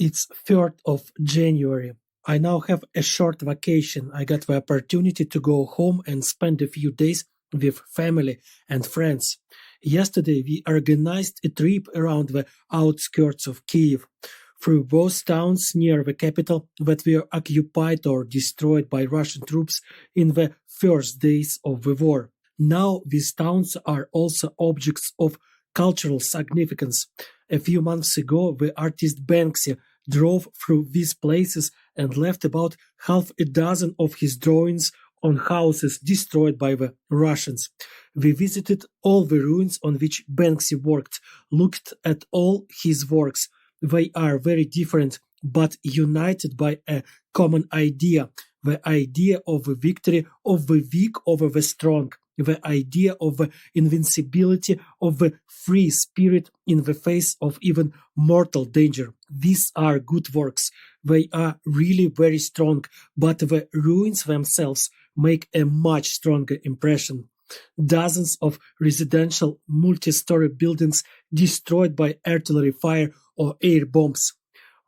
It's 3rd of January. I now have a short vacation. I got the opportunity to go home and spend a few days with family and friends. Yesterday, we organized a trip around the outskirts of Kiev, through both towns near the capital that were occupied or destroyed by Russian troops in the first days of the war. Now, these towns are also objects of cultural significance. A few months ago, the artist Banksy drove through these places and left about half a dozen of his drawings on houses destroyed by the Russians. We visited all the ruins on which Banksy worked, looked at all his works. They are very different, but united by a common idea, the idea of the victory of the weak over the strong, the idea of the invincibility of the free spirit in the face of even mortal danger. These are good works. They are really very strong, but the ruins themselves make a much stronger impression. Dozens of residential multi-story buildings destroyed by artillery fire or air bombs.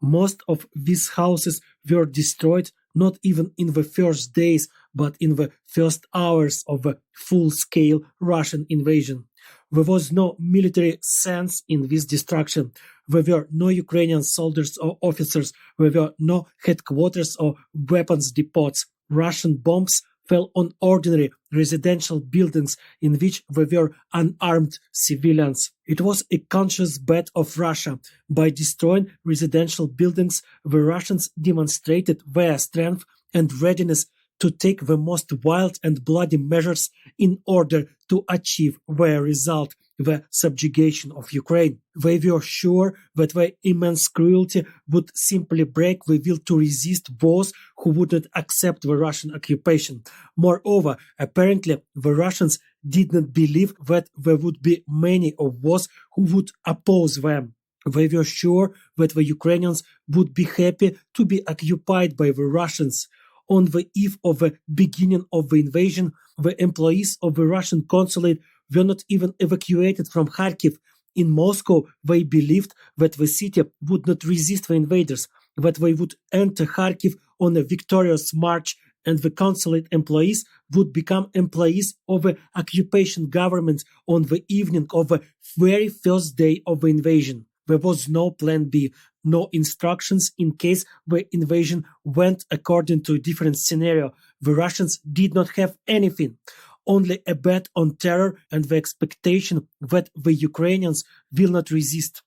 Most of these houses were destroyed not even in the first days, but in the first hours of the full-scale Russian invasion. There was no military sense in this destruction. There were no Ukrainian soldiers or officers. There were no headquarters or weapons depots. Russian bombs fell on ordinary residential buildings in which there were unarmed civilians. It was a conscious bet of Russia. By destroying residential buildings, the Russians demonstrated their strength and readiness to take the most wild and bloody measures in order to achieve their result, the subjugation of Ukraine. They were sure that their immense cruelty would simply break the will to resist those who would not accept the Russian occupation. Moreover, apparently the Russians did not believe that there would be many of those who would oppose them. They were sure that the Ukrainians would be happy to be occupied by the Russians. On the eve of the beginning of the invasion, the employees of the Russian consulate were not even evacuated from Kharkiv. In Moscow, they believed that the city would not resist the invaders, that they would enter Kharkiv on a victorious march, and the consulate employees would become employees of the occupation government on the evening of the very first day of the invasion. There was no plan B, no instructions in case the invasion went according to a different scenario. The Russians did not have anything, only a bet on terror and the expectation that the Ukrainians will not resist.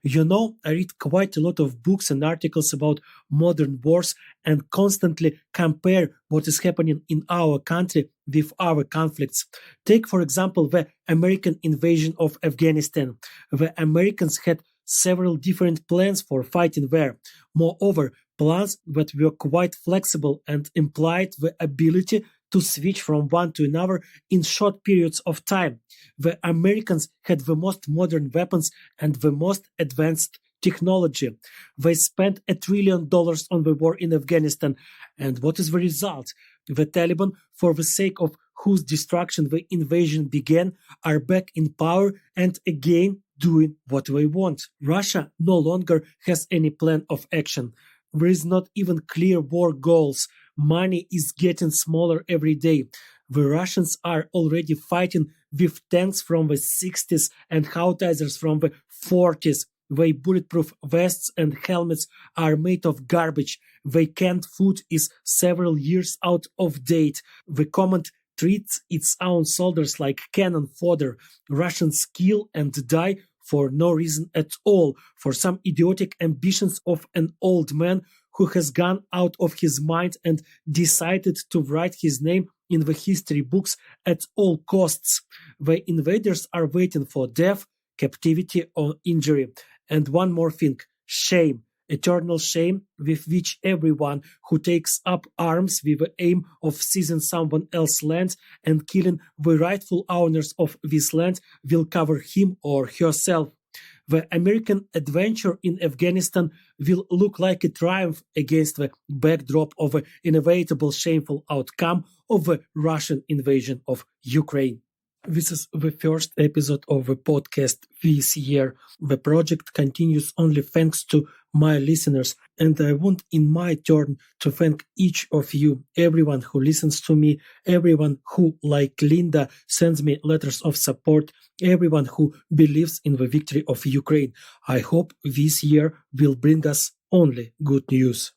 You know, I read quite a lot of books and articles about modern wars and constantly compare what is happening in our country with our conflicts. Take, for example, the American invasion of Afghanistan. The Americans had several different plans for fighting there. Moreover, plans that were quite flexible and implied the ability to switch from one to another in short periods of time. The Americans had the most modern weapons and the most advanced technology. They spent $1 trillion on the war in Afghanistan. And what is the result? The Taliban, for the sake of whose destruction the invasion began, are back in power and again doing what they want. Russia no longer has any plan of action. There is not even clear war goals. Money is getting smaller every day. The Russians are already fighting with tanks from the 60s and howitzers from the 40s. Their bulletproof vests and helmets are made of garbage. Their canned food is several years out of date. The command treats its own soldiers like cannon fodder. Russians kill and die for no reason at all, for some idiotic ambitions of an old man who has gone out of his mind and decided to write his name in the history books at all costs. The invaders are waiting for death, captivity, or injury. And one more thing, shame. Eternal shame with which everyone who takes up arms with the aim of seizing someone else's land and killing the rightful owners of this land will cover him or herself. The American adventure in Afghanistan will look like a triumph against the backdrop of the inevitable shameful outcome of the Russian invasion of Ukraine. This is the first episode of the podcast this year. The project continues only thanks to my listeners, and I want in my turn to thank each of you, everyone who listens to me, everyone who, like Linda, sends me letters of support, everyone who believes in the victory of Ukraine. I hope this year will bring us only good news.